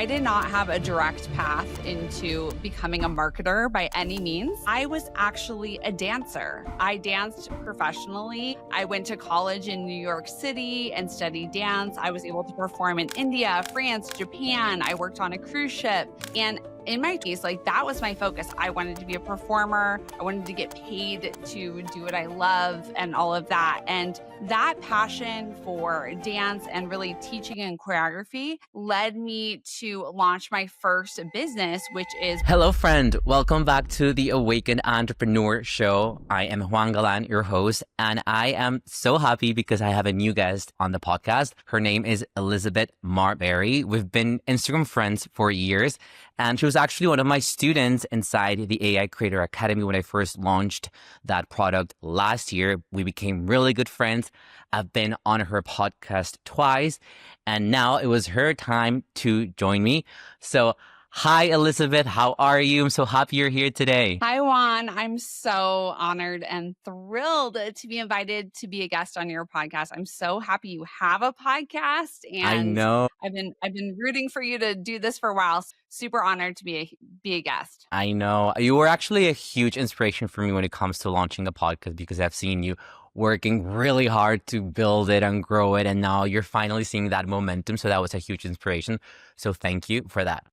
I did not have a direct path into becoming a marketer by any means. I was actually a dancer. I danced professionally. I went to college in New York City and studied dance. I was able to perform in India, France, Japan. I worked on a cruise ship. And in my case, like that was my focus. I wanted to be a performer. I wanted to get paid to do what I love and all of that. And that passion for dance and really teaching and choreography led me to launch my first business, which is Hello, friend. Welcome back to the Awakened Entrepreneur Show. I am Juan Galan, your host, and I am so happy because I have a new guest on the podcast. Her name is Elizabeth Marberry. We've been Instagram friends for years, and she was actually one of my students inside the AI Creator Academy when I first launched that product last year. We became really good friends. I've been on her podcast twice, and now it was her time to join me. So hi, Elizabeth. How are you? I'm so happy you're here today. Hi, Juan. I'm so honored and thrilled to be invited to be a guest on your podcast. I'm so happy you have a podcast, I and know. I've been rooting for you to do this for a while. Super honored to be a guest. I know. You were actually a huge inspiration for me when it comes to launching a podcast because I've seen you working really hard to build it and grow it. And now you're finally seeing that momentum. So that was a huge inspiration. So thank you for that.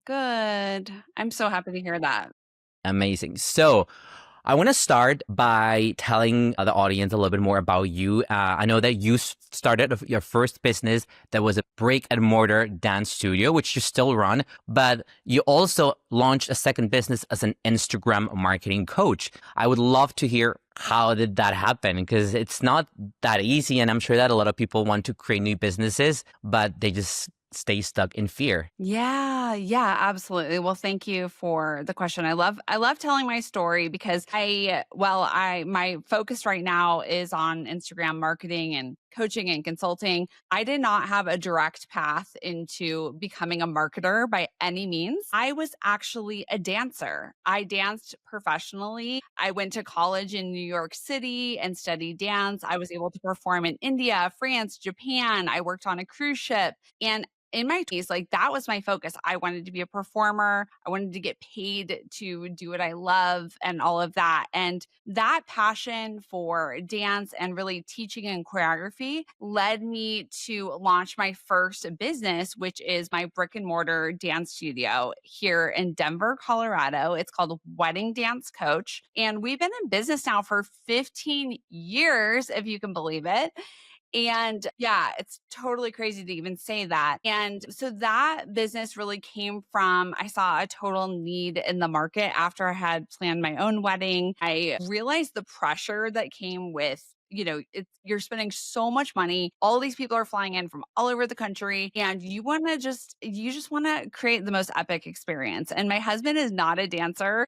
Good. I'm so happy to hear that. Amazing. So I want to start by telling the audience a little bit more about you. I know that you started your first business that was a brick and mortar dance studio, which you still run, but you also launched a second business as an Instagram marketing coach. I would love to hear how did that happen? Because it's not that easy. And I'm sure that a lot of people want to create new businesses, but they just stay stuck in fear. Yeah, absolutely. Well, thank you for the question. I love telling my story because my focus right now is on Instagram marketing and coaching and consulting. I did not have a direct path into becoming a marketer by any means. I was actually a dancer. I danced professionally. I went to college in New York City and studied dance. I was able to perform in India, France, Japan. I worked on a cruise ship. And in my case, like that was my focus. I wanted to be a performer. I wanted to get paid to do what I love and all of that. And that passion for dance and really teaching and choreography led me to launch my first business, which is my brick and mortar dance studio here in Denver, Colorado. It's called Wedding Dance Coach. And we've been in business now for 15 years, if you can believe it. And yeah, it's totally crazy to even say that. And so that business really came from, I saw a total need in the market after I had planned my own wedding. I realized the pressure that came with you're spending so much money. All these people are flying in from all over the country, and you just want to create the most epic experience. And my husband is not a dancer.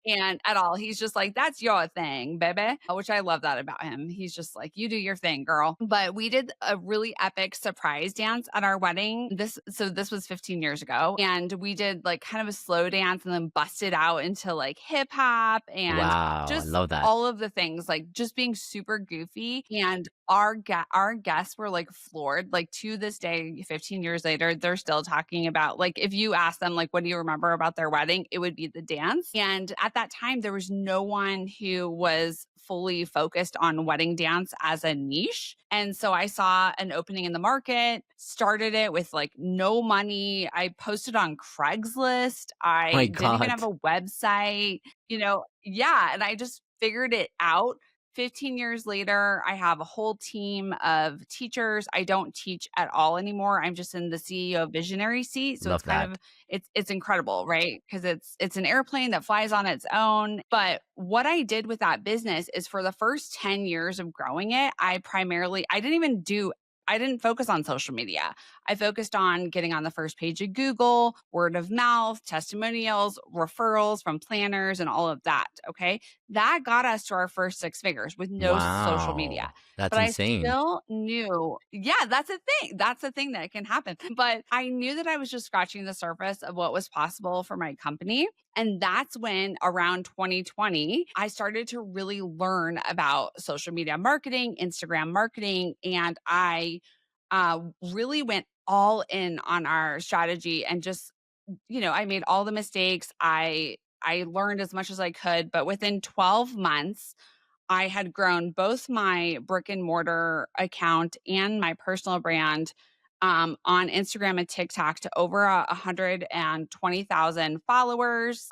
And at all. He's just like, that's your thing, baby, which I love that about him. He's just like, you do your thing, girl. But we did a really epic surprise dance at our wedding. This was 15 years ago. And we did like kind of a slow dance and then busted out into like hip hop and Wow, I just love that. all of the things, like just being super goofy. And our guests were like floored. Like to this day, 15 years later, they're still talking about, like, if you ask them, like, what do you remember about their wedding? It would be the dance. And at that time, there was no one who was fully focused on wedding dance as a niche. And so I saw an opening in the market, started it with like no money. I posted on Craigslist. My I didn't even God. have a website, and I just figured it out. 15 years later, I have a whole team of teachers. I don't teach at all anymore. I'm just in the CEO visionary seat. So Love it's kind that. of it's incredible, right? Because it's an airplane that flies on its own. But what I did with that business is for the first 10 years of growing it, I didn't focus on social media. I focused on getting on the first page of Google, word of mouth, testimonials, referrals from planners, and all of that. Okay. That got us to our first six figures with no social media. Wow. That's But I insane. still knew, yeah, that's a thing. That's a thing that can happen. But I knew that I was just scratching the surface of what was possible for my company. And that's when around 2020, I started to really learn about social media marketing, Instagram marketing, and I really went all in on our strategy and just, I made all the mistakes. I learned as much as I could, but within 12 months, I had grown both my brick and mortar account and my personal brand on Instagram and TikTok to over 120,000 followers.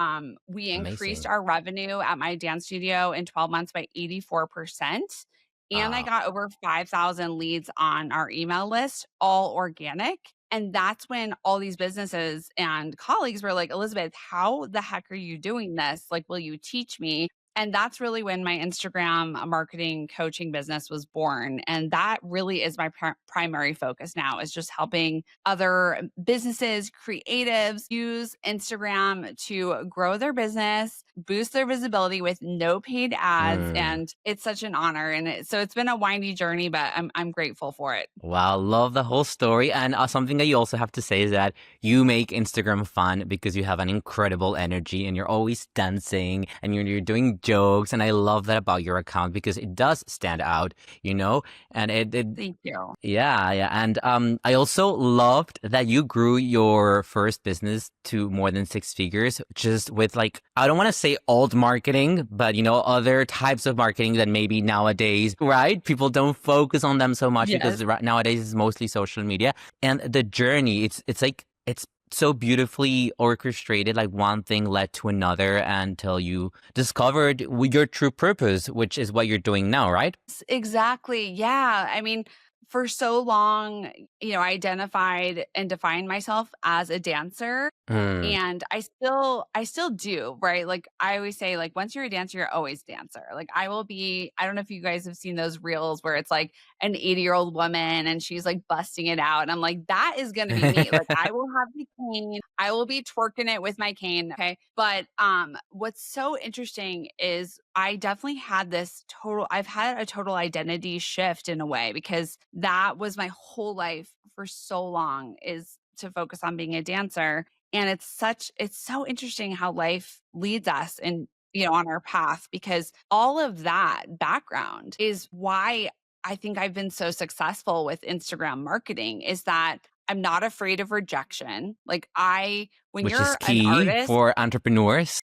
We increased Amazing. our revenue at my dance studio in 12 months by 84%. And I Wow. got over 5,000 leads on our email list, all organic. And that's when all these businesses and colleagues were like, Elizabeth, how the heck are you doing this? Like, will you teach me? And that's really when my Instagram marketing coaching business was born. And that really is my primary focus now is just helping other businesses, creatives use Instagram to grow their business, boost their visibility with no paid ads. Mm. And it's such an honor. And so it's been a windy journey, but I'm grateful for it. Wow, love the whole story. And something that you also have to say is that you make Instagram fun because you have an incredible energy and you're always dancing and you're doing jokes. And I love that about your account because it does stand out, you know? And it Thank you. yeah, yeah. And I also loved that you grew your first business to more than six figures just with like, I don't want to say old marketing, but other types of marketing that maybe nowadays, right? People don't focus on them so much because Yes. nowadays it's mostly social media. And the journey, it's like it's so beautifully orchestrated, like one thing led to another until you discovered your true purpose, which is what you're doing now, right? Exactly. Yeah. I mean, for so long, I identified and defined myself as a dancer. Mm. And I still do, right? Like I always say, like, once you're a dancer, you're always a dancer. Like I don't know if you guys have seen those reels where it's like an 80-year-old woman and she's like busting it out. And I'm like, that is gonna be me. Like I will have the cane, I will be twerking it with my cane. Okay. But what's so interesting is I've had a total identity shift in a way because that was my whole life for so long is to focus on being a dancer. And it's so interesting how life leads us and on our path because all of that background is why I think I've been so successful with Instagram marketing is that I'm not afraid of rejection. Like when Which is you're an key artist, for entrepreneurs.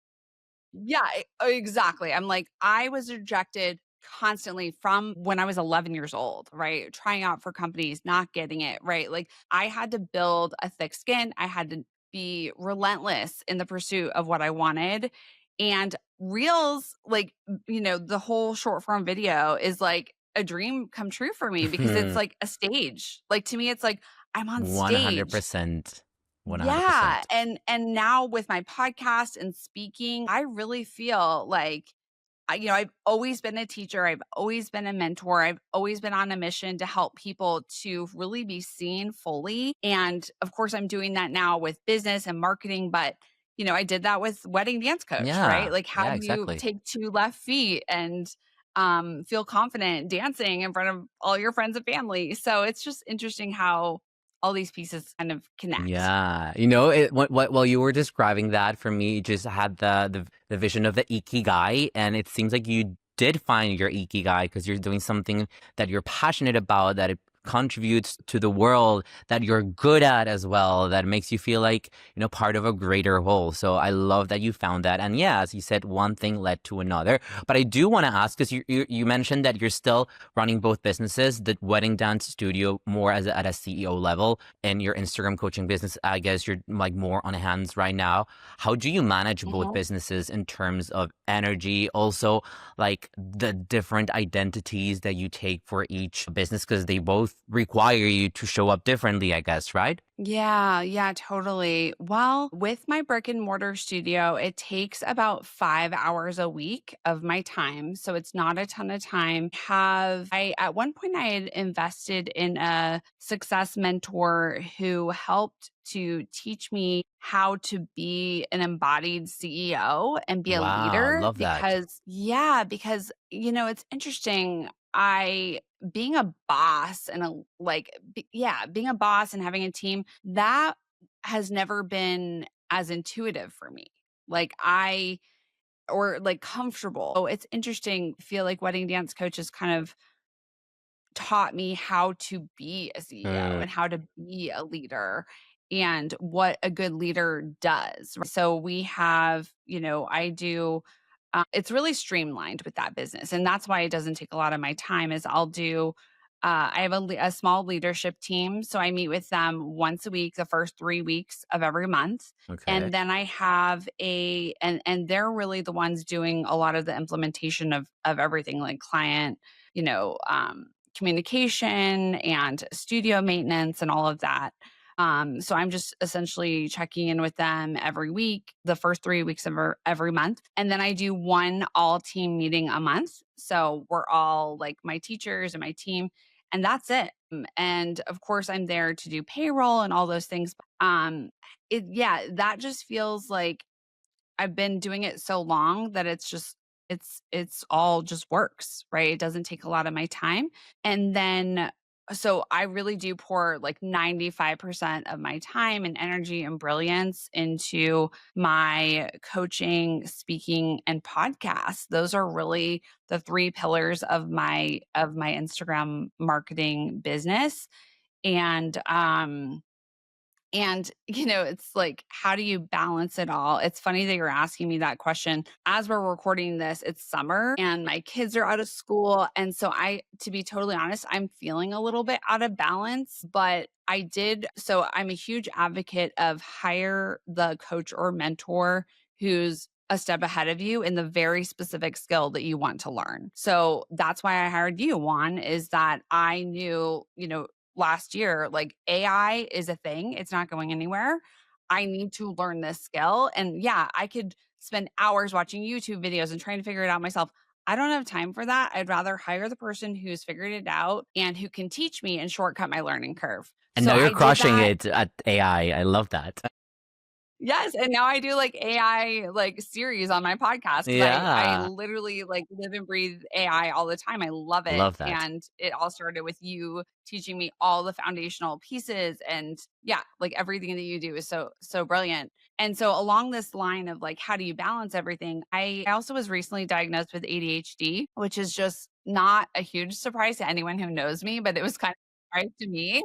yeah, exactly. I'm like, I was rejected constantly from when I was 11 years old, right? Trying out for companies, not getting it, right? Like, I had to build a thick skin. I had to be relentless in the pursuit of what I wanted. And Reels, like, the whole short form video is like a dream come true for me because it's like a stage. Like, to me, it's like I'm on stage. 100%. Yeah, 100%. and now with my podcast and speaking, I really feel like I've always been a teacher, I've always been a mentor, I've always been on a mission to help people to really be seen fully. And of course, I'm doing that now with business and marketing, but I did that with wedding dance coach, right? Yeah. Like how Yeah, do you exactly. take two left feet and feel confident dancing in front of all your friends and family? So it's just interesting how all these pieces kind of connect. Yeah. While you were describing that for me, it just had the vision of the ikigai, and it seems like you did find your ikigai because you're doing something that you're passionate about, that it contributes to the world, that you're good at as well, that makes you feel like, part of a greater whole. So I love that you found that. And yeah, as you said, one thing led to another. But I do want to ask, because you mentioned that you're still running both businesses, the wedding dance studio more at a CEO level, and your Instagram coaching business, I guess you're like more on hands right now. How do you manage both Mhm. businesses in terms of energy? Also, like the different identities that you take for each business, because they both require you to show up differently, I guess, right? Yeah, yeah, totally. Well, with my brick and mortar studio, it takes about 5 hours a week of my time. So it's not a ton of time. At one point, I had invested in a success mentor who helped to teach me how to be an embodied CEO and be a Wow, leader love that. it's interesting. I being a boss and being a boss and having a team, that has never been as intuitive for me. Like I or like comfortable. Oh, it's interesting. I feel like wedding dance coaches kind of taught me how to be a CEO Mm, and how to be a leader and what a good leader does. So we have, I do it's really streamlined with that business, and that's why it doesn't take a lot of my time is I'll do I have a small leadership team, so I meet with them once a week, the first 3 weeks of every month, okay. and then I have and they're really the ones doing a lot of the implementation of everything like client, communication and studio maintenance and all of that. So I'm just essentially checking in with them every week, the first 3 weeks of every month. And then I do one all team meeting a month. So we're all like my teachers and my team, and that's it. And of course, I'm there to do payroll and all those things. Yeah, that just feels like I've been doing it so long that it's all just works, right? It doesn't take a lot of my time. And then so I really do pour like 95% of my time and energy and brilliance into my coaching, speaking and podcasts. Those are really the 3 pillars of my Instagram marketing business. And it's like, how do you balance it all? It's funny that you're asking me that question. As we're recording this, it's summer and my kids are out of school. And so to be totally honest, I'm feeling a little bit out of balance, but so I'm a huge advocate of hire the coach or mentor who's a step ahead of you in the very specific skill that you want to learn. So that's why I hired you, Juan, is that I knew, last year, like AI is a thing. It's not going anywhere. I need to learn this skill. And yeah, I could spend hours watching YouTube videos and trying to figure it out myself. I don't have time for that. I'd rather hire the person who's figured it out and who can teach me and shortcut my learning curve. And So now you're I did crushing that. it at AI. I love that. Yes, and now I do, like, AI, like, series on my podcast because I Yeah, literally, like, live and breathe AI all the time. I love it, love that. and it all started with you teaching me all the foundational pieces and yeah, like, everything that you do is so brilliant. And so along this line of, like, how do you balance everything, I also was recently diagnosed with ADHD, which is just not a huge surprise to anyone who knows me, but it was kind of a surprise to me.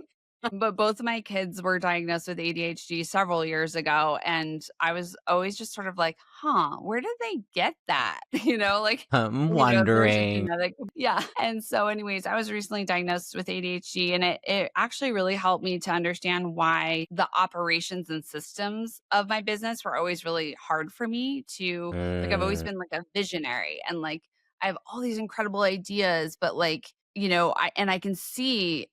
But both of my kids were diagnosed with ADHD several years ago, and I was always just sort of like, "Huh, where did they get that?" Like, I'm if there's a wondering. genetic yeah. And so anyways, I was recently diagnosed with ADHD, and it actually really helped me to understand why the operations and systems of my business were always really hard for me to like, I've always Mm, been like a visionary and like I have all these incredible ideas, but like, I can see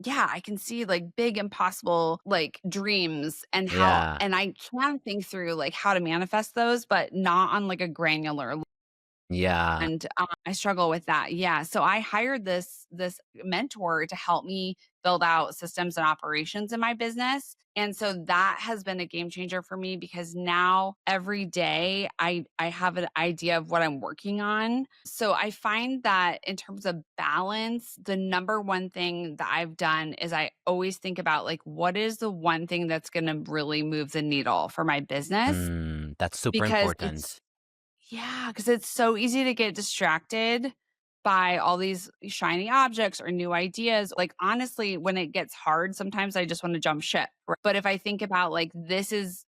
yeah, I can see like big impossible like dreams and how yeah, and I can think through like how to manifest those, but not on like a granular yeah, and, I struggle with that, yeah, so I hired this mentor to help me build out systems and operations in my business, and so that has been a game changer for me because now every day I have an idea of what I'm working on. So I find that in terms of balance, the number one thing that I've done is I always think about, like, what is the one thing that's gonna really move the needle for my business? that's super Because it's important. yeah, because it's so easy to get distracted by all these shiny objects or new ideas. Like, honestly, when it gets hard, sometimes I just wanna jump ship, but if I think about, like, this is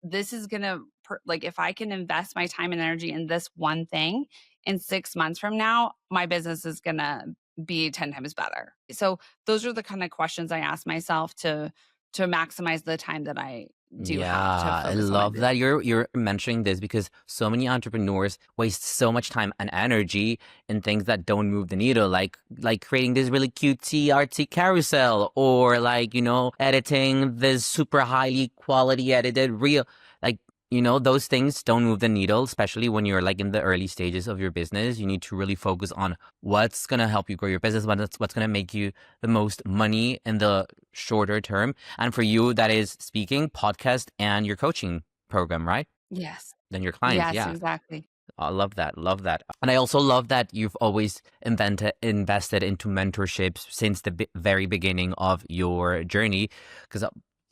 gonna like, if I can invest my time and energy in this one thing, in 6 months from now, my business is gonna be 10 times better. So, those are the kinda questions I ask myself to maximize the time that I do have to Yeah, I focus on my love business. that you're mentioning this because so many entrepreneurs waste so much time and energy in things that don't move the needle, like creating this really cutesy artsy carousel or like, editing this super highly quality edited reel. Like, those things don't move the needle, especially when you're like in the early stages of your business. You need to really focus on what's gonna help you grow your business, what's gonna make you the most money in the shorter term. And for you, that is speaking, podcast, and your coaching program, right? Yes. Then your clients, Yes, yeah. exactly. I love that. Love that. And I also love that you've always invested into mentorships since the very beginning of your journey. Because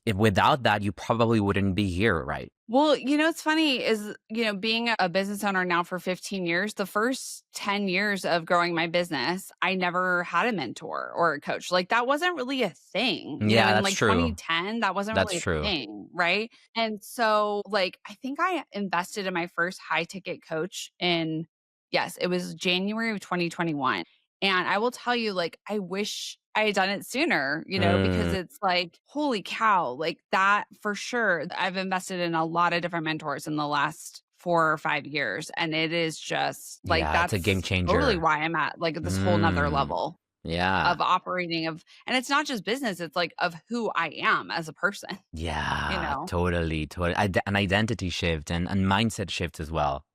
if without that, you probably wouldn't be here, right? Well, it's funny is, being a business owner now for 15 years, the first 10 years of growing my business, I never had a mentor or a coach. Like that wasn't really a thing, Yeah, in that's like true. 2010, that wasn't That's really a true. thing. Right. And so, like, I think I invested in my first high ticket coach in, yes, it was January of 2021. And I will tell you, like, I wish I had done it sooner, because Mm, it's like, holy cow, like that for sure. I've invested in a lot of different mentors in the last 4 or 5 years. And it is just like, yeah, it's a game that's totally changer. why I'm at like this whole nother Mm, level yeah. of operating and it's not just business, it's like of who I am as a person, you Yeah, know? totally, totally. An identity shift and mindset shift as well,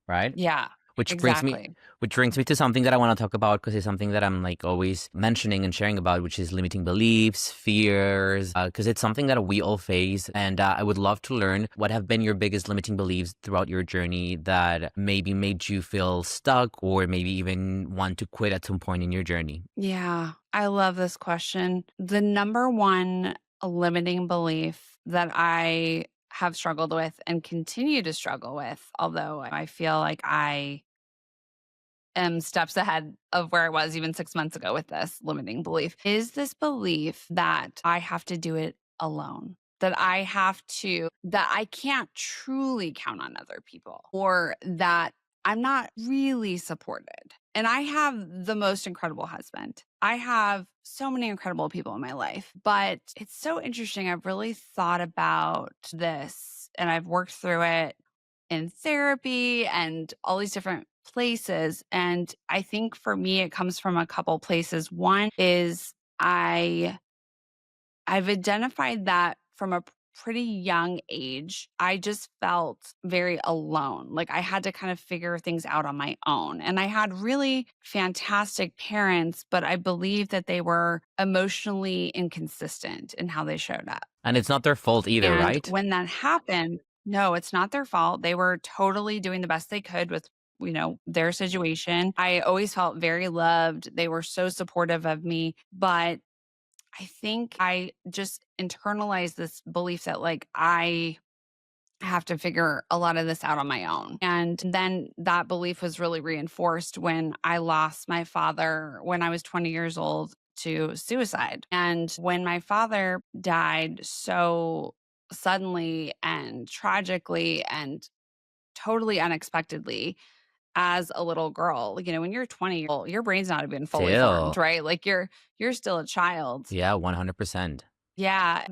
right? Yeah, Which brings me exactly. which brings me to something that I want to talk about because it's something that I'm like always mentioning and sharing about, which is limiting beliefs, fears, because it's something that we all face. And I would love to learn what have been your biggest limiting beliefs throughout your journey that maybe made you feel stuck or maybe even want to quit at some point in your journey. Yeah, I love this question. The number one limiting belief that I have struggled with and continue to struggle with, although I feel like I am steps ahead of where I was even 6 months ago with this limiting belief, is this belief that I have to do it alone. That I can't truly count on other people, or that I'm not really supported. And I have the most incredible husband. I have so many incredible people in my life, but it's so interesting. I've really thought about this and I've worked through it in therapy and all these different places. And I think for me, it comes from a couple places. One is I I've identified that from a pretty young age, I just felt very alone. Like I had to kind of figure things out on my own. And I had really fantastic parents, but I believe that they were emotionally inconsistent in how they showed up. And it's not their fault either, And right? when that happened, no, it's not their fault. They were totally doing the best they could with, their situation. I always felt very loved. They were so supportive of me, but I think I just internalized this belief that like I have to figure a lot of this out on my own. And then that belief was really reinforced when I lost my father when I was 20 years old to suicide. And when my father died so suddenly and tragically and totally unexpectedly as a little girl, when you're 20, your brain's not even fully formed, Still. right? Like you're still a child. Yeah, 100%. Yeah,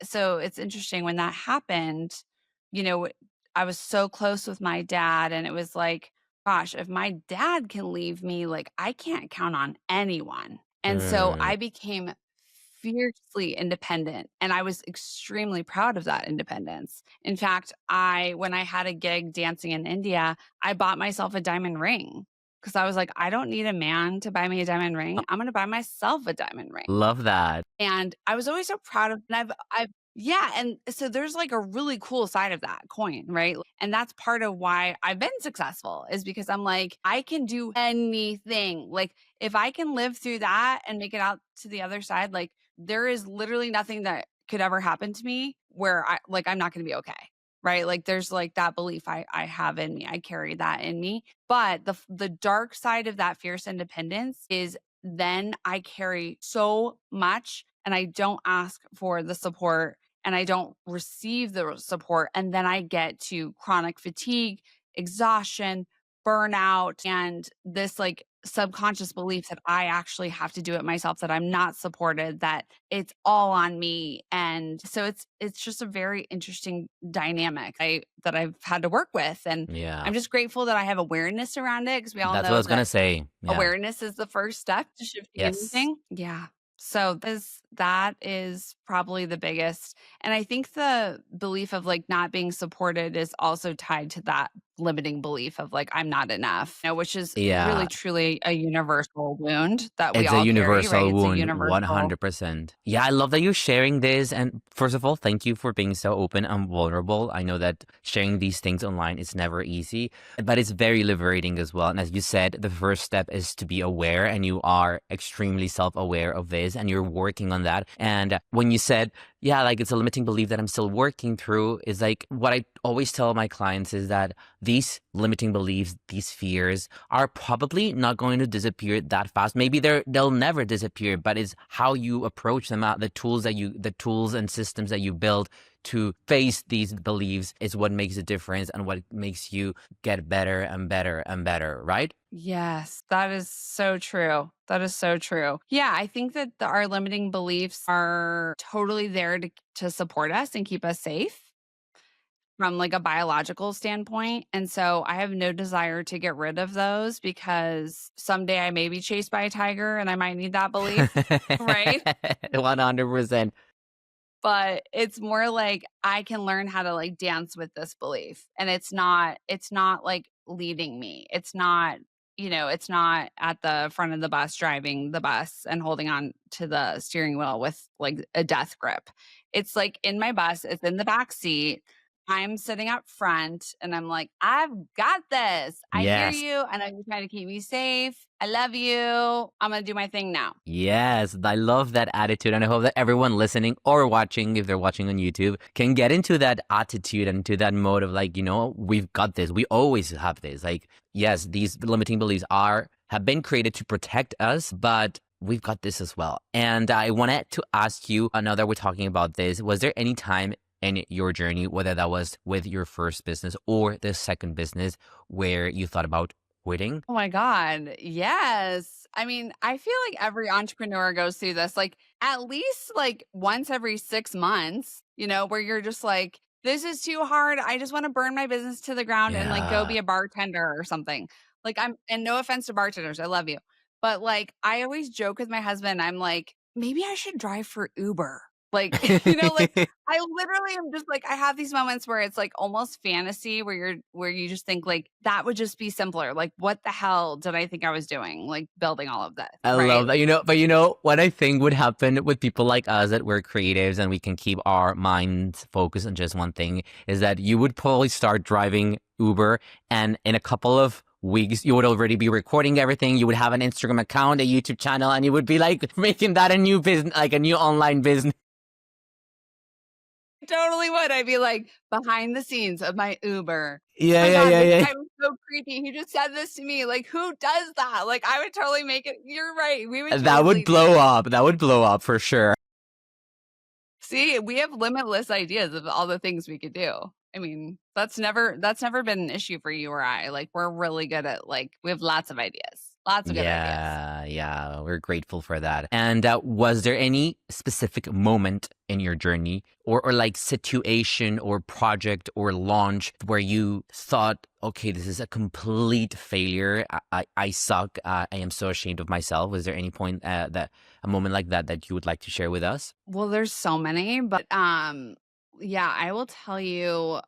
so it's interesting when that happened, you know, I was so close with my dad and it was like, gosh, if my dad can leave me, like I can't count on anyone. And so Mm, I became fiercely independent and I was extremely proud of that independence. In fact, when I had a gig dancing in India, I bought myself a diamond ring because I was like, I don't need a man to buy me a diamond ring. I'm going to buy myself a diamond ring. love that. And I was always so proud of and I've yeah, and so there's like a really cool side of that coin, right? And that's part of why I've been successful is because I'm like, I can do anything. Like if I can live through that and make it out to the other side, like there is literally nothing that could ever happen to me where I'm not going to be okay. Right? Like there's like that belief I have in me. I carry that in me. But the dark side of that fierce independence is then I carry so much and I don't ask for the support and I don't receive the support. And then I get to chronic fatigue, exhaustion, burnout, and this like subconscious belief that I actually have to do it myself, that I'm not supported, that it's all on me. And so it's just a very interesting dynamic that I've had to work with. And Yeah. I'm just grateful that I have awareness around it because we all That's what I know was gonna that say. Yeah. awareness is the first step to shifting Yes. anything. Yeah. So that is probably the biggest. And I think the belief of like not being supported is also tied to that limiting belief of like I'm not enough, which is Yeah. really truly a universal wound that we It's a all carry, right? universal It's a wound, universal. 100%. Yeah, I love that you're sharing this. And first of all, thank you for being so open and vulnerable. I know that sharing these things online is never easy, but it's very liberating as well. And as you said, the first step is to be aware, and you are extremely self aware of this, and you're working on that. And when you said yeah, like it's a limiting belief that I'm still working through. Is like what I always tell my clients is that these limiting beliefs, these fears are probably not going to disappear that fast. Maybe they'll never disappear, but it's how you approach them out, the tools and systems that you build to face these beliefs is what makes a difference and what makes you get better and better and better, right? Yes, that is so true. That is so true. Yeah, I think that our limiting beliefs are totally there to support us and keep us safe from like a biological standpoint. And so I have no desire to get rid of those because someday I may be chased by a tiger and I might need that belief, right? 100%. But it's more like I can learn how to like dance with this belief, and it's not like leading me. It's not, it's not at the front of the bus driving the bus and holding on to the steering wheel with like a death grip. It's like in my bus, it's in the back seat. I'm sitting up front and I'm like, I've got this. I hear Yes. you. I know you're trying to keep me safe. I love you. I'm going to do my thing now. Yes, I love that attitude. And I hope that everyone listening or watching, if they're watching on YouTube, can get into that attitude and to that mode of like, we've got this. We always have this. Like, yes, these limiting beliefs have been created to protect us, but we've got this as well. And I wanted to ask you, now that we're talking about this, was there any time in your journey, whether that was with your first business or the second business, where you thought about quitting? Oh my God. Yes. I mean, I feel like every entrepreneur goes through this, like at least like once every 6 months, where you're just like, this is too hard. I just want to burn my business to the ground and like go Yeah. be a bartender or something. And no offense to bartenders, I love you. But like, I always joke with my husband, I'm like, maybe I should drive for Uber. Like, like I literally am just like, I have these moments where it's like almost fantasy where you just think like that would just be simpler. Like, what the hell did I think I was doing? Like building all of this, I right? love that. But what I think would happen with people like us that we're creatives and we can keep our minds focused on just one thing is that you would probably start driving Uber and in a couple of weeks you would already be recording everything. You would have an Instagram account, a YouTube channel, and you would be like making that a new business, like a new online business. Totally would. I'd be like behind the scenes of my Uber. Oh Yeah, my yeah, God, yeah, this yeah. guy was so creepy. He just said this to me. Like, who does that? Like, I would totally make it. You're right. We would That would totally do blow it. up. That would blow up for sure. See, we have limitless ideas of all the things we could do. I mean, that's never been an issue for you or I. Like we're really good at like we have lots of ideas. Lots of good ideas. Yeah, yeah, we're grateful for that. And was there any specific moment in your journey or like situation or project or launch where you thought, okay, this is a complete failure. I suck. I am so ashamed of myself. Was there any point that a moment like that you would like to share with us? Well, there's so many, but yeah, I will tell you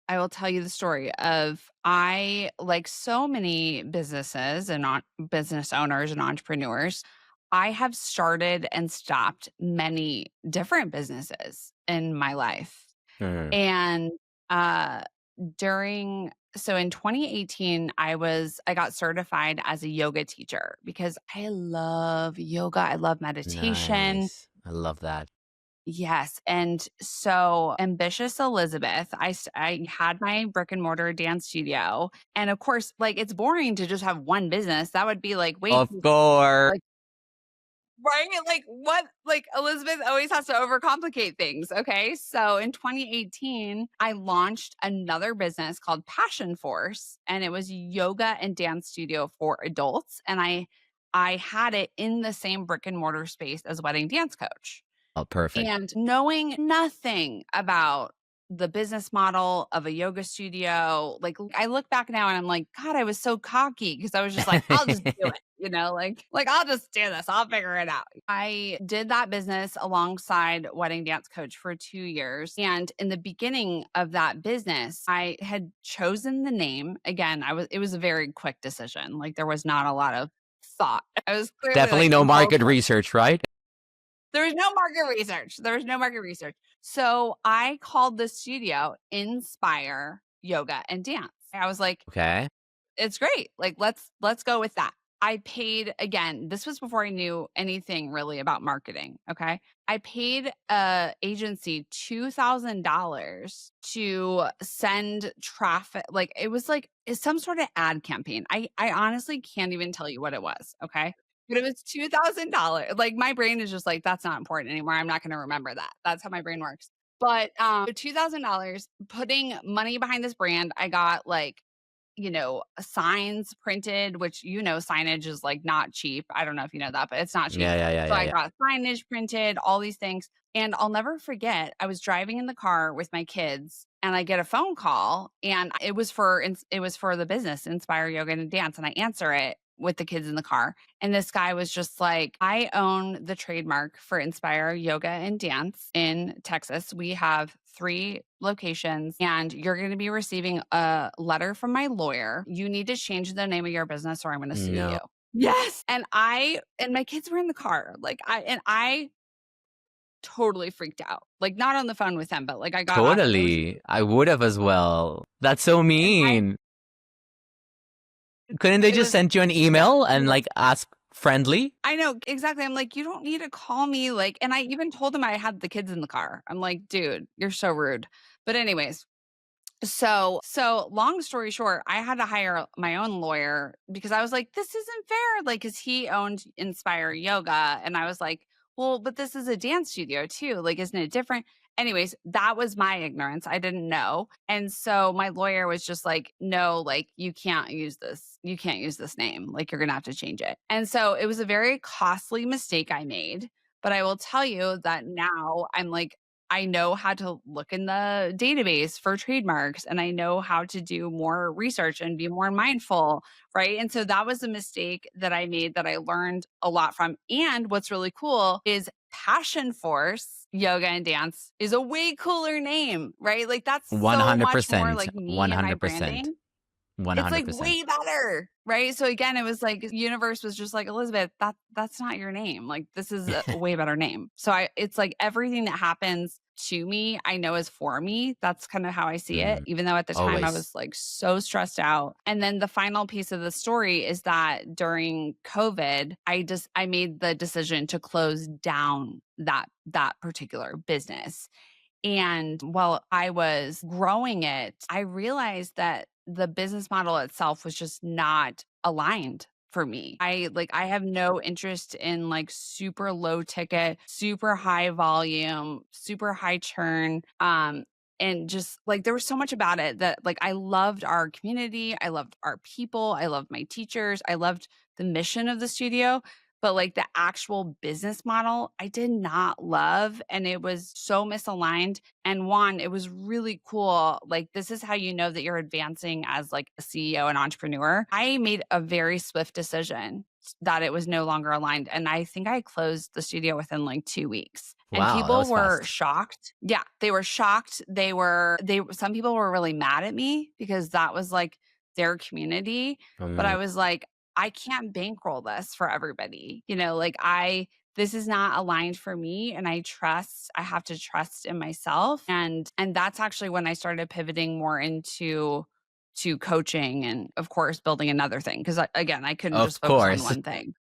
the story of I like so many businesses and business owners and entrepreneurs. I have started and stopped many different businesses in my life. Hmm. And uh during so in 2018 I got certified as a yoga teacher because I love yoga. I love meditation. Nice. I love that. Yes, and so Ambitious Elizabeth, I had my brick and mortar dance studio, and of course, like, it's boring to just have one business. That would be, like, way Of too course. like right? Like, what like, Elizabeth always has to overcomplicate things, okay? So, in 2018, I launched another business called Passion Force, and it was yoga and dance studio for adults, and I had it in the same brick and mortar space as Wedding Dance Coach. Oh, perfect. And knowing nothing about the business model of a yoga studio, like I look back now and I'm like, God, I was so cocky because I was just like, I'll just do it, like I'll just do this, I'll figure it out. I did that business alongside Wedding Dance Coach for 2 years. And in the beginning of that business, I had chosen the name. Again, it was a very quick decision. Like there was not a lot of thought. I was clearly Definitely like no market impulsive. research, right? There was no market research. There was no market research. So I called the studio Inspire Yoga and Dance. I was like, Okay. it's great. Like let's go with that. I paid again, this was before I knew anything really about marketing, okay? I paid a agency $2,000 to send traffic like, it was like it's some sort of ad campaign. I honestly can't even tell you what it was, okay? But it was $2,000. Like, my brain is just like, "That's not important anymore, I'm not gonna remember that." That's how my brain works. But, $2,000 putting money behind this brand, I got, like, signs printed, which, signage is like not cheap. I don't know if you know that, but it's not cheap. Yeah, yeah, yeah, So yeah, I yeah. got signage printed, all these things. And I'll never forget, I was driving in the car with my kids and I get a phone call and it was for the business Inspire Yoga and Dance and I answer it with the kids in the car. And this guy was just like, "I own the trademark for Inspire Yoga and Dance in Texas. We have 3 locations, and you're going to be receiving a letter from my lawyer. You need to change the name of your business or I'm going to sue No. you." Yes. And my kids were in the car. I totally freaked out. Like, not on the phone with them, but like I got off and Totally. I would have as well. That's so I mean. Couldn't they it just was send you an yeah. email and like ask friendly? I know, exactly. I'm like, "You don't need to call me," like and I even told him I had the kids in the car. I'm like, "Dude, you're so rude." But anyways, so long story short, I had to hire my own lawyer because I was like, "This isn't fair," like, cause he owned Inspire Yoga, and I was like, "Well, but this is a dance studio too, like, isn't it different?" Anyways, that was my ignorance, I didn't know, and so my lawyer was just like, "No, like, you can't use this. You can't use this name, like, you're gonna have to change it." And so it was a very costly mistake I made, but I will tell you that now I'm like, I know how to look in the database for trademarks and I know how to do more research and be more mindful, right? And so that was a mistake that I made that I learned a lot from. And what's really cool is Passion Force Yoga and Dance is a way cooler name, right? Like that's so much more 100%. like me and my 100%. branding. It's, like, 100%. way better, right? So, again, it was like universe was just like, "Elizabeth, that's not your name, like, this is a way better name." So, I it's like everything that happens to me, I know is for me. That's kinda how I see it, Mm, even though at the time I always. was, like, so stressed out. And then the final piece of the story is that during COVID, I made the decision to close down that particular business. And while I was growing it, I realized that the business model itself was just not aligned for me. I have no interest in like super low ticket, super high volume, super high churn. And just like there was so much about it that like I loved our community, I loved our people, I loved my teachers, I loved the mission of the studio, but like the actual business model, I did not love. And it was so misaligned. And one, it was really cool. Like, this is how you know that you're advancing as like a CEO and entrepreneur. I made a very swift decision that it was no longer aligned. And I think I closed the studio within like 2 weeks. And Wow, that people was were fast. shocked. Yeah, they were shocked. Some people were really mad at me because that was like their community. But I Um, was like, I can't bankroll this for everybody. Like this is not aligned for me and I have to trust in myself. And that's actually when I started pivoting more into to coaching and of course building another thing because again, I couldn't of just focus on course. one thing.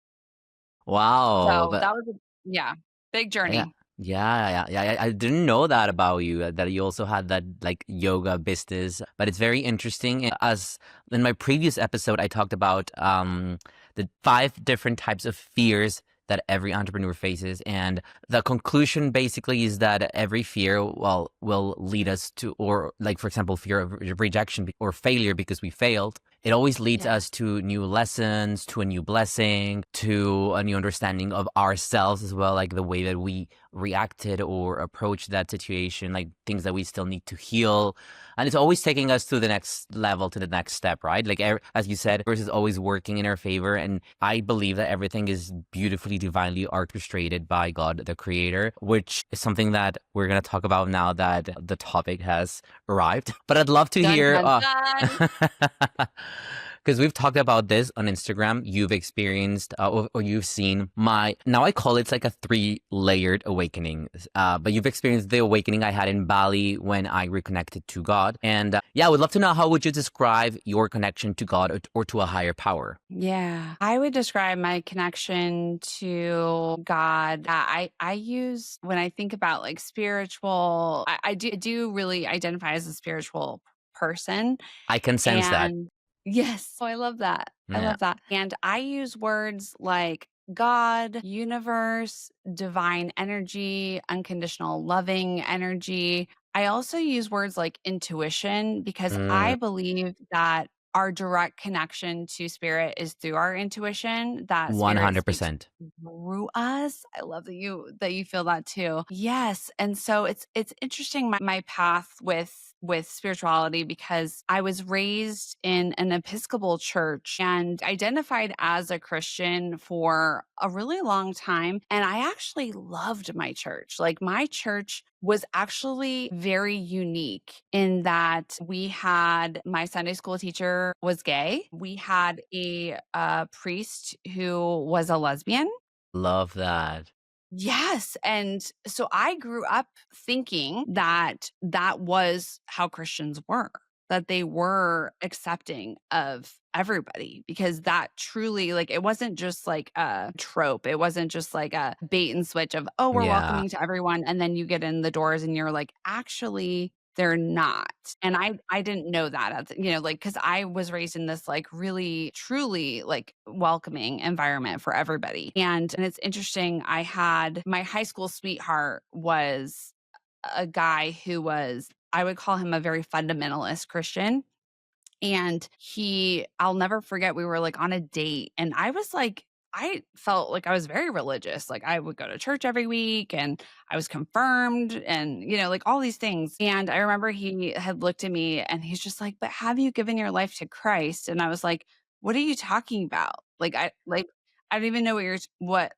Wow. So But that was yeah, big yeah. journey. Yeah, yeah, yeah. I didn't know that about you, that you also had that like yoga business, but it's very interesting. As in my previous episode, I talked about the 5 different types of fears that every entrepreneur faces. And the conclusion basically is that every fear, well, will lead us to, or like, for example, fear of rejection or failure because we failed. It always leads Yeah. us to new lessons, to a new blessing, to a new understanding of ourselves as well, like the way that we reacted or approached that situation, like things that we still need to heal. And it's always taking us to the next level, to the next step, right? Like, as you said, versus always working in our favor. And I believe that everything is beautifully, divinely orchestrated by God, the creator, which is something that we're going to talk about now that the topic has arrived. But I'd love to Dun hear, dun dun. because we've talked about this on Instagram. You've experienced or you've seen my, now I call it like a three-layered awakening. But you've experienced the awakening I had in Bali when I reconnected to God. And yeah, I would love to know, how would you describe your connection to God, or to a higher power? Yeah. I would describe my connection to God. I use when I think about like spiritual, I do really identify as a spiritual person. I can sense that. And yes, oh, I love that. I Yeah. love that. And I use words like God, universe, divine energy, unconditional loving energy. I also use words like intuition because Mm, I believe that our direct connection to spirit is through our intuition, that spirit speaks 100%. through us. I love that you feel that too. Yes, and so it's interesting my path with spirituality because I was raised in an Episcopal church and identified as a Christian for a really long time. And I actually loved my church. Like my church was actually very unique in that we had my Sunday school teacher was gay. We had a priest who was a lesbian. Love that. Yes, and so I grew up thinking that that was how Christians were, that they were accepting of everybody because that truly like it wasn't just like a trope. It wasn't just like a bait and switch of, "Oh, we're Yeah. welcoming to everyone," and then you get in the doors and you're like, "Actually, they're not." And I didn't know that at the, like cuz I was raised in this like really truly like welcoming environment for everybody. And it's interesting, I had my high school sweetheart was a guy who was, I would call him a very fundamentalist Christian. And I'll never forget, we were like on a date and I was like, I felt like I was very religious. Like I would go to church every week and I was confirmed and, like all these things. And I remember he had looked at me and he's just like, but have you given your life to Christ? And I was like, what are you talking about? I don't even know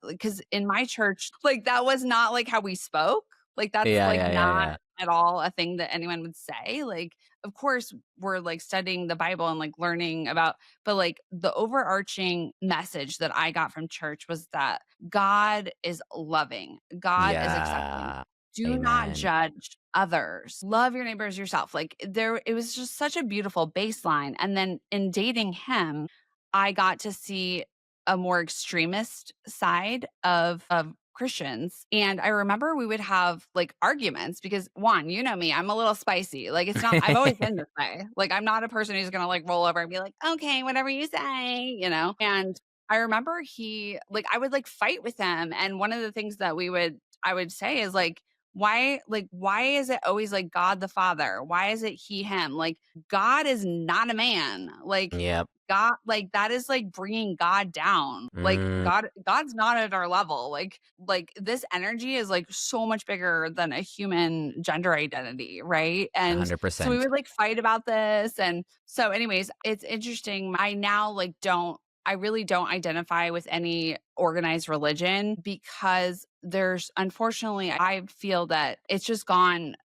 because in my church, like that was not like how we spoke. Like that's Yeah, like yeah, yeah, not yeah. at all a thing that anyone would say. Like, of course, we're like studying the Bible and like learning about, but like the overarching message that I got from church was that God is loving, God is accepting. Yeah. Do not Amen. judge others. Love your neighbors yourself. Like it was just such a beautiful baseline. And then in dating him, I got to see a more extremist side of Christians. And I remember we would have like arguments because one, you know me, I'm a little spicy. Like it's not, I've always been this way. Like I'm not a person who's gonna like roll over and be like, okay, whatever you say. And I remember I would like fight with him. And one of the things that I would say is why is it always like God the Father? Why is it he, him? Like God is not a man. Like Yep. God, like that is like bringing God down. Like Mm, God's not at our level. Like this energy is like so much bigger than a human gender identity, right? And so we 100%. would like fight about this. And so anyways, it's interesting. I now like don't I really don't identify with any organized religion because there's unfortunately I feel that it's gone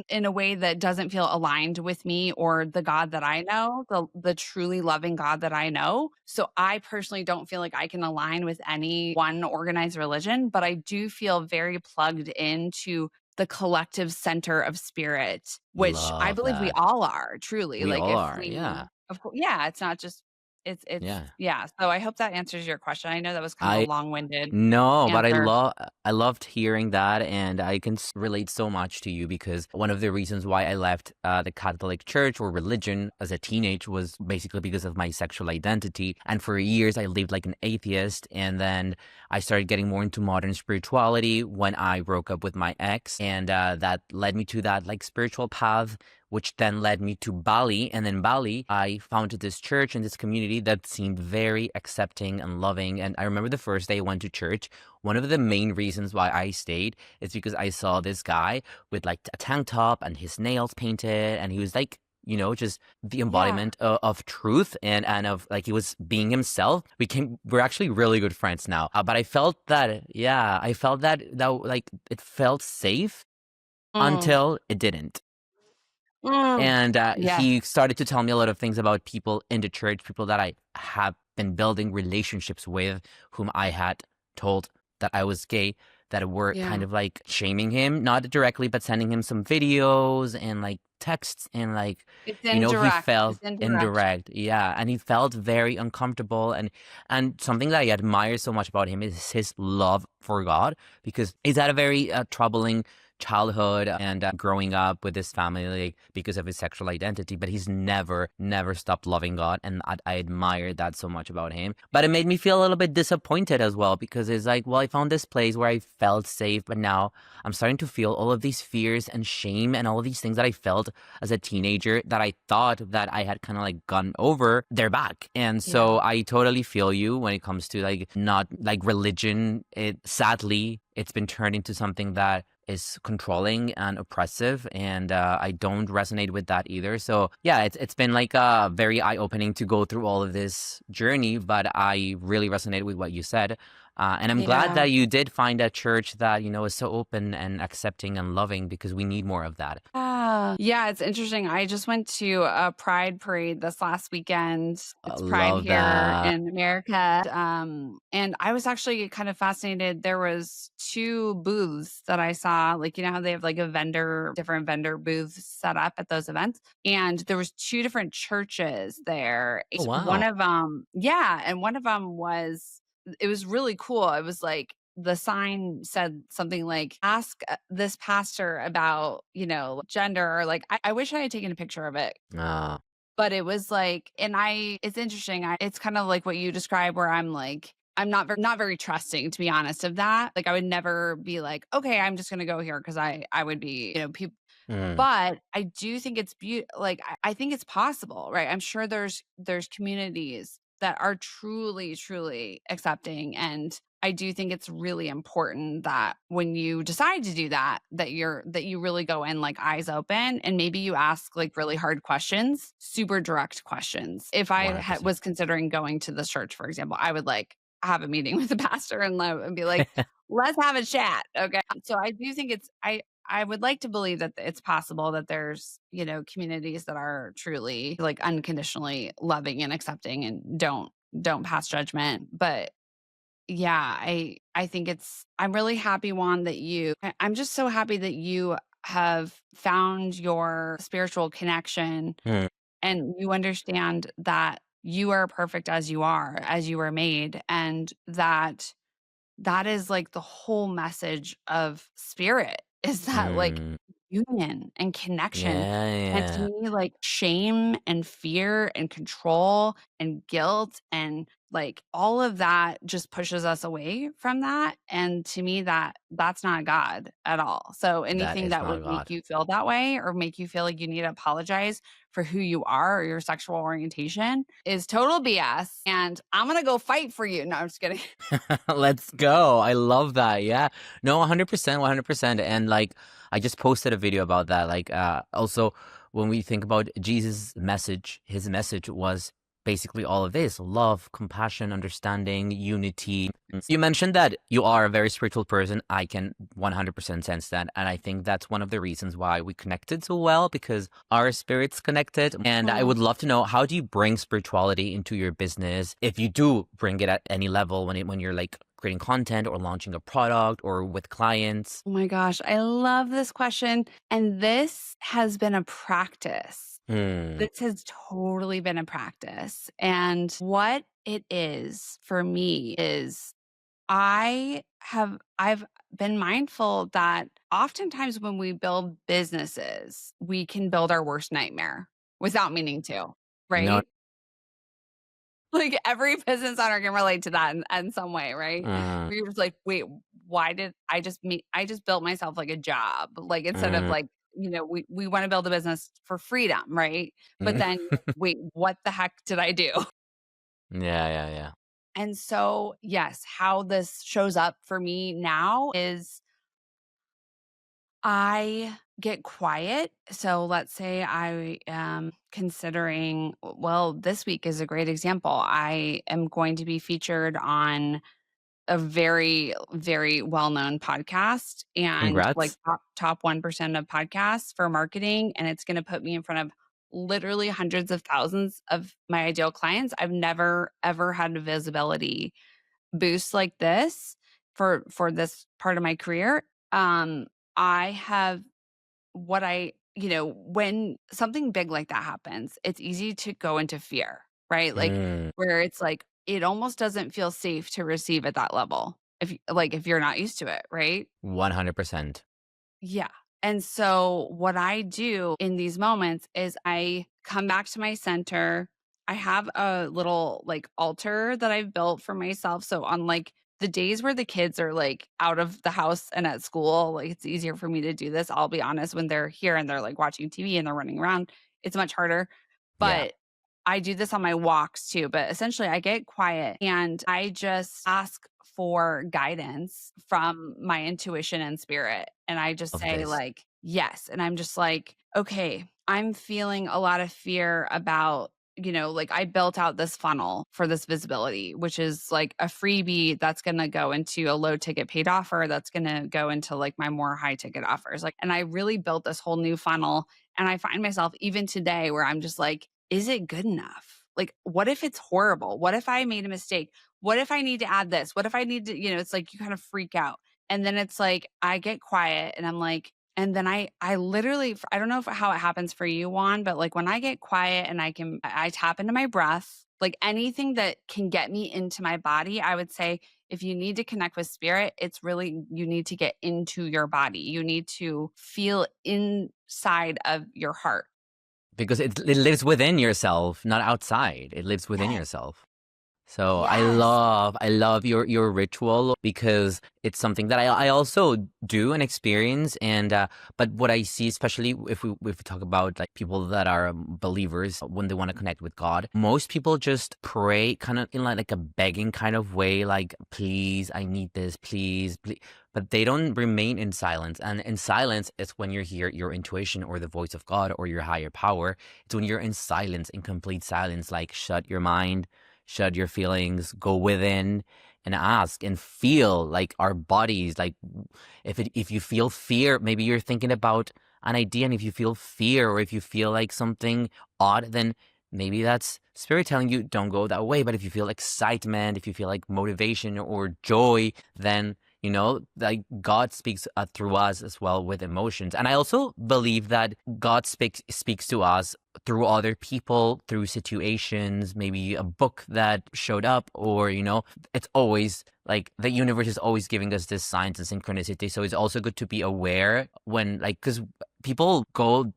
in a way that doesn't feel aligned with me or the God that I know, the truly loving God that I know. So I personally don't feel like I can align with any one organized religion, but I do feel very plugged into the collective center of spirit, which I Love believe we that. all are truly. We Like all if are. we Yeah. of course, yeah, it's not just it's Yeah. yeah. So I hope that answers your question. I know that was kind of a I long-winded No, but answer. I loved hearing that, and I can relate so much to you because one of the reasons why I left the Catholic Church or religion as a teenage was basically because of my sexual identity. And for years, I lived like an atheist, and then I started getting more into modern spirituality when I broke up with my ex, and that led me to that like spiritual path, which then led me to Bali. And in Bali, I founded this church and this community that seemed very accepting and loving. And I remember the first day I went to church, one of the main reasons why I stayed is because I saw this guy with like a tank top and his nails painted, and he was like, just the Yeah. embodiment of truth and of like he was being himself. We're actually really good friends now. But I felt that, yeah, I felt that like it felt safe Mm. until it didn't. Mm. And Yes. he started to tell me a lot of things about people in the church, people that I have been building relationships with, whom I had told that I was gay, that were kind Yeah. of like shaming him, not directly, but sending him some videos and like texts and like, It's he indirect. felt It's indirect. indirect. Yeah. And he felt very uncomfortable. And something that I admire so much about him is his love for God, because he's had a very troubling childhood and growing up with his family, like, because of his sexual identity, but he's never stopped loving God, and I admire that so much about him. But it made me feel a little bit disappointed as well, because it's like, well, I found this place where I felt safe, but now I'm starting to feel all of these fears and shame and all of these things that I felt as a teenager that I thought that I had kind of like gone over, they're back. And so Yeah. I totally feel you when it comes to like not like religion. It sadly it's been turned into something that is controlling and oppressive, and I don't resonate with that either. So yeah, it's been like very eye opening to go through all of this journey, but I really resonate with what you said, and I'm glad Yeah. that you did find a church that is so open and accepting and loving, because we need more of that. Yeah, it's interesting. I just went to a pride parade this last weekend. I It's Pride love here that. in America. And I was actually kind of fascinated. There was 2 booths that I saw, like, you know how they have like a different vendor booths set up at those events? And there was 2 different churches there. Oh One wow. of them, yeah, and one of them was it was really cool. It was like the sign said something like, ask this pastor about, gender, or like, I wish I had taken a picture of it. uh, But it was like, it's interesting. It's kind of like what you described, where I'm like, I'm not very trusting, to be honest, of that. Like, I would never be like, okay, I'm just going to go here, because I would be, people. mm, But I do think it's like, I think it's possible, right? I'm sure there's communities that are truly, truly accepting, and I do think it's really important that when you decide to do that, that you really go in like eyes open, and maybe you ask like really hard questions, super direct questions. If I 100%. was considering going to this church, for example, I would like have a meeting with the pastor and be like, let's have a chat. Okay. So I do think I would like to believe that it's possible that there's, communities that are truly like unconditionally loving and accepting and don't pass judgment. But yeah, I think I'm really happy, Juan, that I'm just so happy that you have found your spiritual connection, Mm, and you understand that you are perfect as you are, as you were made, and that is like the whole message of spirit, is that like mm, union and connection. yeah, And to yeah, me, like shame and fear and control and guilt and like all of that just pushes us away from that. And to me, that's not God at all. So that anything is that not would make God. you feel that way, or make you feel like you need to apologize for who you are or your sexual orientation, is total BS. And I'm gonna go fight for you. No, I'm just kidding. Let's go. I love that. Yeah. No, 100%, 100%. And like, I just posted a video about that. Like, also, when we think about Jesus' message, his message was basically all of this: love, compassion, understanding, unity. You mentioned that you are a very spiritual person. I can 100% sense that. And I think that's one of the reasons why we connected so well, because our spirits connected. And I would love to know, how do you bring spirituality into your business, if you do bring it at any level, when you're like creating content or launching a product or with clients? Oh my gosh, I love this question. And this has been a practice. Hmm. This has totally been a practice. And what it is for me is I've been mindful that oftentimes when we build businesses, we can build our worst nightmare without meaning to, No. right? Like, every business owner can relate to that in some way, right? Mm, Where you're just like, "Wait, why did I just built myself like a job." Like, instead of mm, like, we wanna build a business for freedom, right? But mm. then you're like, "Wait, what the heck did I do?" Yeah, yeah, yeah. And so, yes, how this shows up for me now is I get quiet. So let's say I am considering, well, this week is a great example. I am going to be featured on a very, very well-known podcast and like Congrats. top 1% of podcasts for marketing. And it's going to put me in front of literally hundreds of thousands of my ideal clients. I've never, ever had a visibility boost like this for this part of my career. I have what I when something big like that happens, it's easy to go into fear, right? Like, Mm, where it's like, it almost doesn't feel safe to receive at that level if you're not used to it, right? 100%. Yeah. And so what I do in these moments is I come back to my center. I have a little like altar that I've built for myself. So on like the days where the kids are like out of the house and at school, like it's easier for me to do this. I'll be honest, when they're here and they're like watching TV and they're running around, it's much harder. Yeah, But I do this on my walks too, but essentially I get quiet and I just ask for guidance from my intuition and spirit. And I just of say this. like, yes. And I'm just like, okay, I'm feeling a lot of fear about, like I built out this funnel for this visibility, which is like a freebie that's going to go into a low ticket paid offer. That's going to go into like my more high ticket offers. Like, and I really built this whole new funnel. And I find myself even today where I'm just like, is it good enough? Like, what if it's horrible? What if I made a mistake? What if I need to add this? What if I need to, it's like you kind of freak out. And then it's like I get quiet and I'm like, and then I literally I don't know how it happens for you, Juan, but like when I get quiet and I tap into my breath, like anything that can get me into my body, I would say if you need to connect with spirit, it's really you need to get into your body. You need to feel inside of your heart. Because it lives within yourself, not outside. It lives within Yes. yourself. So Yes. I love your ritual because it's something that I also do and experience. And but what I see, especially if we talk about like people that are believers when they want to connect with God, most people just pray kind of in like a begging kind of way, like please, I need this, please, please. But they don't remain in silence. And in silence, it's when you hear your intuition or the voice of God or your higher power. It's when you're in silence, in complete silence, like shut your mind, shut your feelings, go within and ask and feel like our bodies. Like if you feel fear, maybe you're thinking about an idea, and if you feel fear or if you feel like something odd, then maybe that's spirit telling you don't go that way. But if you feel excitement, if you feel like motivation or joy, then like God speaks through us as well with emotions. And I also believe that God speaks to us through other people, through situations, maybe a book that showed up, or it's always like the universe is always giving us this signs and synchronicity. So it's also good to be aware when, like, because people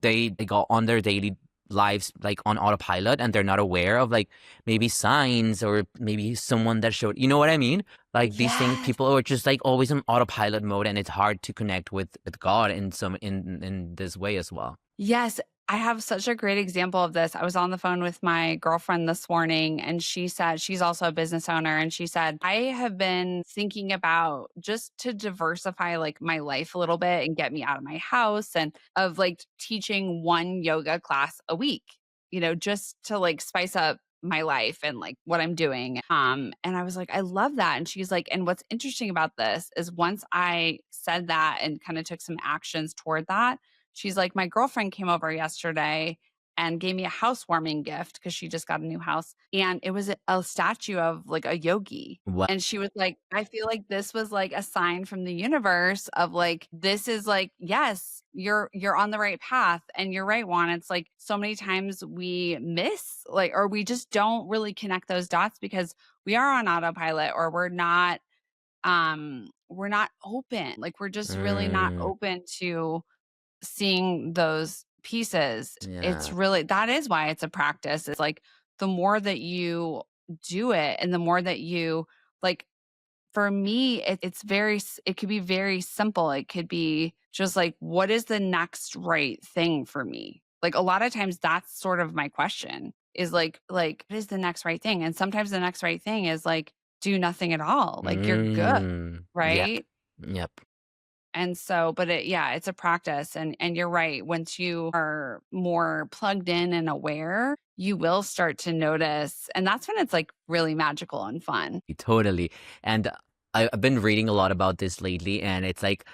they go on their daily lives like on autopilot, and they're not aware of like maybe signs or maybe someone that showed, you know what I mean? Like these things, Yes. people are just like always on autopilot mode, and it's hard to connect with God in some in this way as well. Yes, I have such a great example of this. I was on the phone with my girlfriend this morning, and she said she's also a business owner. And she said, I have been thinking about just to diversify like my life a little bit and get me out of my house and of like teaching one yoga class a week, just to like spice up my life and like what I'm doing. And I was like, I love that. And she's like, and what's interesting about this is once I said that and kind of took some actions toward that, she's like, "My girlfriend came over yesterday and gave me a housewarming gift because she just got a new house, and it was a statue of, like, a yogi." What? And she was like, "I feel like this was, like, a sign from the universe of, like, this is, like, yes, you're on the right path." And you're right, Juan, it's, like, so many times we miss, like or we just don't really connect those dots because we are on autopilot or we're not open, like, we're just really not Mm, open to seeing those pieces. It's yeah. really that is why it's a practice. It's like the more that you do it and the more that you like for me it's it could be very simple. It could be just like what is the next right thing for me? Like a lot of times that's sort of my question is like what is the next right thing? And sometimes the next right thing is like do nothing at all. Like you're good, Yep. right? Yep. And so, but yeah, it's a practice and you're right. Once you are more plugged in and aware, you will start to notice. And that's when it's like really magical and fun. Totally. And I've been reading a lot about this lately, and it's like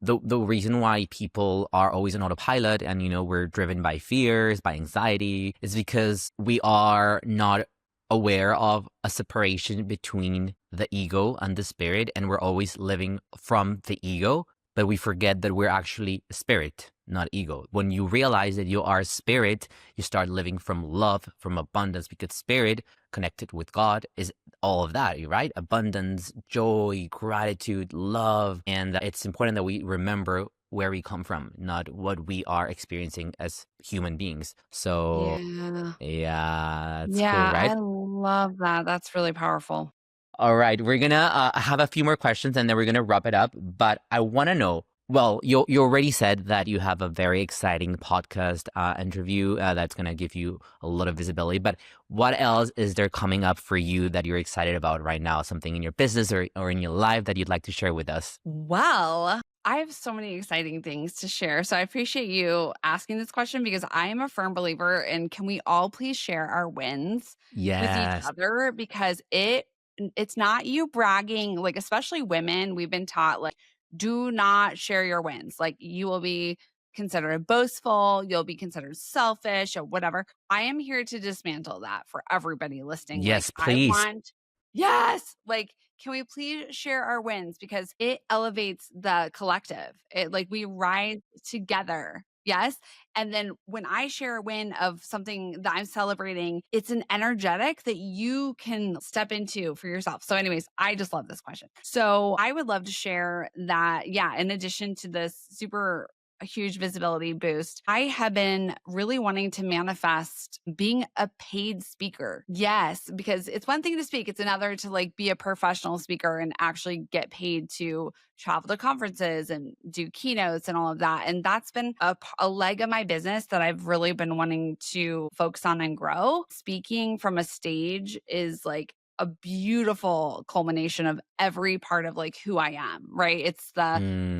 the reason why people are always on autopilot and we're driven by fears, by anxiety, is because we are not aware of a separation between the ego and the spirit, and we're always living from the ego, but we forget that we're actually spirit, not ego. When you realize that you are spirit, you start living from love, from abundance, because spirit connected with God is all of that, right? Abundance, joy, gratitude, love. And it's important that we remember where we come from, not what we are experiencing as human beings. So, Yeah. yeah, that's cool, Yeah, I right? love that. That's really powerful. All right, we're gonna have a few more questions and then we're gonna wrap it up. But I want to know. Well, you already said that you have a very exciting podcast interview that's gonna give you a lot of visibility. But what else is there coming up for you that you're excited about right now? Something in your business or in your life that you'd like to share with us? Well, I have so many exciting things to share. So I appreciate you asking this question because I am a firm believer in can we all please share our wins with each Yes. other because it's not you bragging, like especially women, we've been taught like do not share your wins. Like you will be considered boastful, you'll be considered selfish or whatever. I am here to dismantle that for everybody listening. Like Yes, I please. want yes, like can we please share our wins because it elevates the collective. It like we rise together. Yes. And then when I share a win of something that I'm celebrating, it's an energetic that you can step into for yourself. So, anyways, I just love this question. So, I would love to share that, yeah, in addition to this super a huge visibility boost. I have been really wanting to manifest being a paid speaker. Yes, because it's one thing to speak, it's another to like be a professional speaker and actually get paid to travel to conferences and do keynotes and all of that. And that's been a leg of my business that I've really been wanting to focus on and grow. Speaking from a stage is like a beautiful culmination of every part of like who I am, right?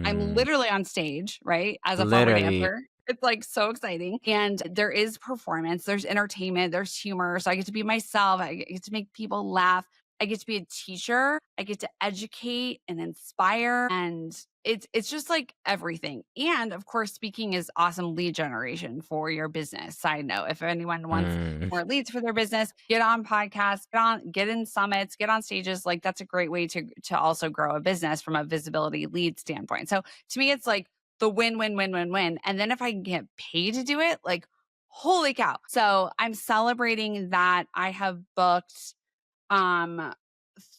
I'm Mm, literally on stage, right, as a former literally. dancer. It's, like, so exciting, and there is performance, there's entertainment, there's humor, so I get to be myself, I get to make people laugh, I get to be a teacher, I get to educate and inspire, and it's just, like, everything, and, of course, speaking is awesome lead generation for your business. Side note, if anyone wants Mm, more leads for their business, get on podcasts, get in summits, get on stages, like, that's a great way to also grow a business from a visibility lead standpoint. So, to me, it's like the win, win, win, win, win. And then if I can get paid to do it, like, holy cow. So I'm celebrating that I have booked um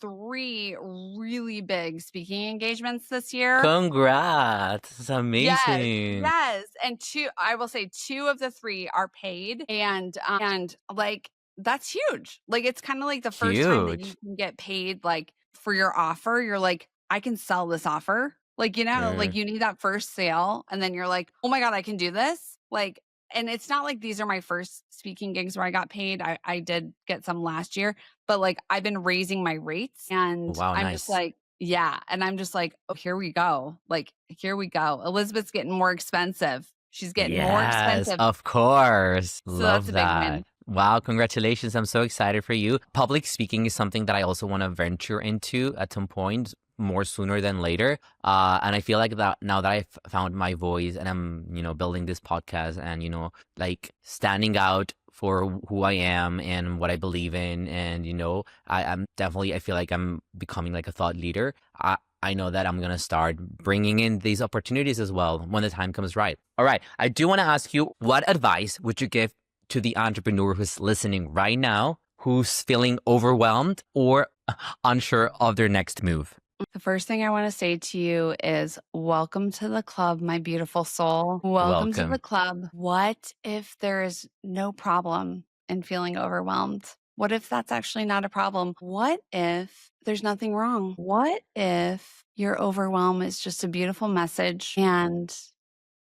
3 really big speaking engagements this year. congrats. It's Yes, amazing. yes, and 2 I will say 2 of the 3 are paid, and, like, that's huge. Like, it's kinda like the first time that you Huge. can get paid, like, for your offer, you're like, "I can sell this offer." Like, like, Mm, you need that first sale, and then you're like, "Oh my god, I can do this?" Like and it's not like these are my first speaking gigs where I got paid. I did get some last year, but, like, I've been raising my rates, and wow, I'm just nice. like yeah, and I'm just like, "Oh, here we go." Like, here we go. Elizabeth's getting more expensive. She's getting more Yes, expensive. of course. So that's Love a big that. win. Wow, congratulations. I'm so excited for you. Public speaking is something that I also want to venture into at some point, more sooner than later. And I feel like that now that I've found my voice and I'm, building this podcast and, like standing out for who I am and what I believe in. And, I feel like I'm becoming like a thought leader. I know that I'm going to start bringing in these opportunities as well when the time comes right. All right. I do want to ask you, what advice would you give to the entrepreneur who's listening right now, who's feeling overwhelmed or unsure of their next move? The first thing I wanna say to you is welcome to the club, my beautiful soul. Welcome to the Welcome. club. What if there is no problem in feeling overwhelmed? What if that's actually not a problem? What if there's nothing wrong? What if your overwhelm is just a beautiful message and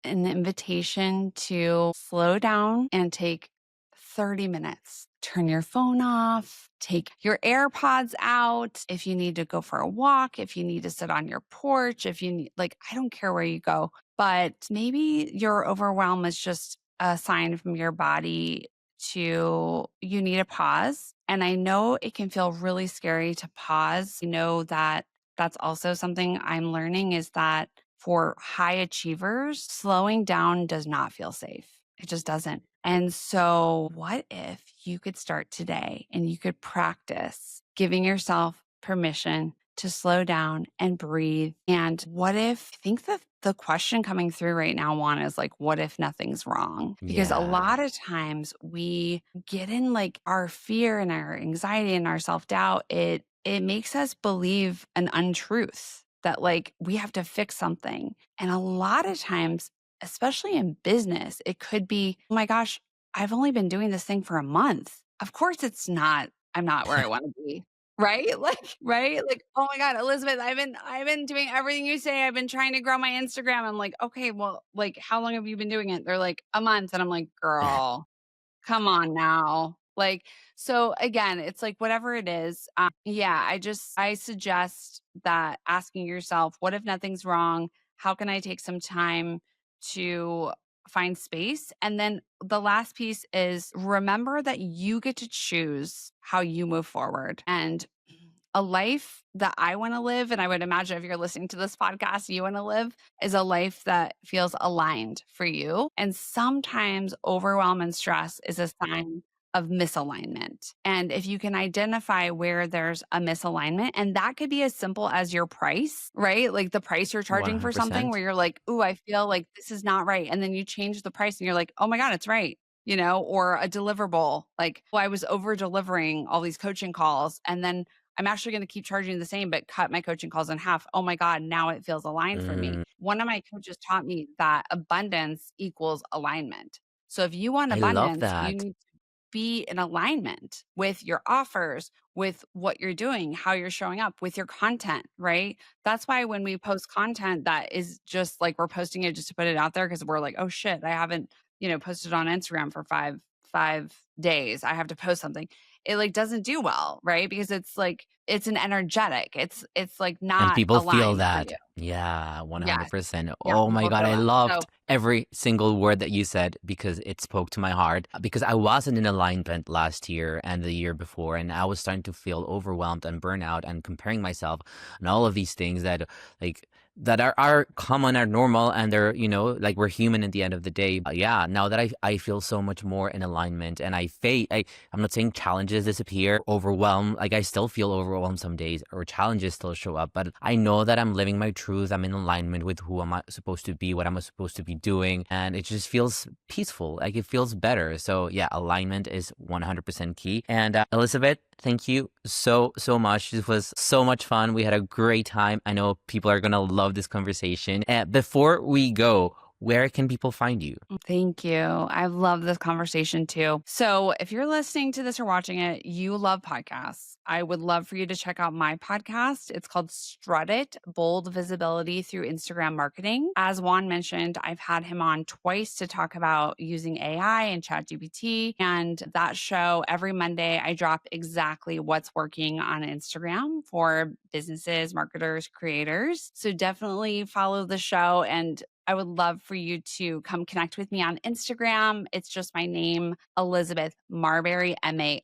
an invitation to slow down and take 30 minutes. Turn your phone off, take your AirPods out. If you need to go for a walk, if you need to sit on your porch, if you need, like, I don't care where you go, but maybe your overwhelm is just a sign from your body to you need a pause. And I know it can feel really scary to pause. I know that that's also something I'm learning is that for high achievers, slowing down does not feel safe. It just doesn't. And so, what if you could start today and you could practice giving yourself permission to slow down and breathe? And what if, I think that the question coming through right now, Juan, is like, what if nothing's wrong? Because a Yeah. lot of times we get in like our fear and our anxiety and our self doubt. It makes us believe an untruth that like we have to fix something. And a lot of times, especially in business, it could be, oh my gosh, I've only been doing this thing for a month. Of course it's not, I'm not where I want to be. Right? Like, right? Like, oh my God, Elizabeth, I've been doing everything you say. I've been trying to grow my Instagram. I'm like, okay, well, like, how long have you been doing it? They're like, a month. And I'm like, girl, come on now. Like, so again, it's like whatever it is. Yeah, I suggest that asking yourself, what if nothing's wrong? How can I take some time to find space? And then the last piece is remember that you get to choose how you move forward. And a life that I want to live, and I would imagine if you're listening to this podcast, you want to live, is a life that feels aligned for you. And sometimes overwhelm and stress is a sign of misalignment. And if you can identify where there's a misalignment, and that could be as simple as your price, right? Like the price you're charging for something 100%. where you're like, ooh, I feel like this is not right. And then you change the price and you're like, oh my God, it's right. Or a deliverable, like, well, I was over delivering all these coaching calls. And then I'm actually going to keep charging the same, but cut my coaching calls in half. Oh my God, now it feels aligned for me. Mm, One of my coaches taught me that abundance equals alignment. So if you want I love abundance, you that. need to be in alignment with your offers, with what you're doing, how you're showing up, with your content, right? That's why when we post content that is just like we're posting it just to put it out there because we're like, oh shit, I haven't, posted on Instagram for five days. I have to post something. It like doesn't do well, right? Because it's like it's an energetic. It's like And not people feel aligned for that. you. Yeah, Yes. 100%. Yeah, Oh my people God, feel I that. loved So every single word that you said because it spoke to my heart. Because I wasn't in alignment last year and the year before, and I was starting to feel overwhelmed and burnout and comparing myself and all of these things that like that are common, are normal, and they're, like we're human at the end of the day. Yeah, now that I feel so much more in alignment and I'm not saying challenges disappear, overwhelm. Like I still feel overwhelmed some days or challenges still show up, but I know that I'm living my truth. I'm in alignment with who am I supposed to be, what am I supposed to be doing. And it just feels peaceful. Like it feels better. So yeah, alignment is 100% key. And Elizabeth, thank you so much. This was so much fun. We had a great time. I know people are going to love this conversation. Before we go, where can people find you? thank you. I love this conversation too. So, if you're listening to this or watching it, you love podcasts. I would love for you to check out my podcast. It's called Strut It Bold Visibility Through Instagram Marketing. As Juan mentioned, I've had him on twice to talk about using AI and ChatGPT. And that show, every Monday, I drop exactly what's working on Instagram for businesses, marketers, creators. So, definitely follow the show. And I would love for you to come connect with me on Instagram. It's just my name, Elizabeth Marberry, Marberry.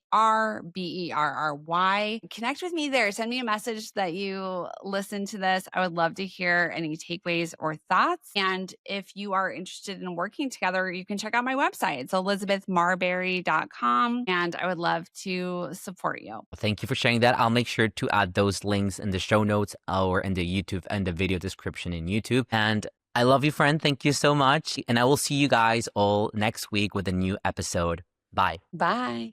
Connect with me there. Send me a message that you listen to this. I would love to hear any takeaways or thoughts. And if you are interested in working together, you can check out my website. It's elizabethmarberry.com. And I would love to support you. Thank you for sharing that. I'll make sure to add those links in the show notes or in the YouTube and the video description in YouTube. And I love you, friend. Thank you so much. And I will see you guys all next week with a new episode. Bye. Bye.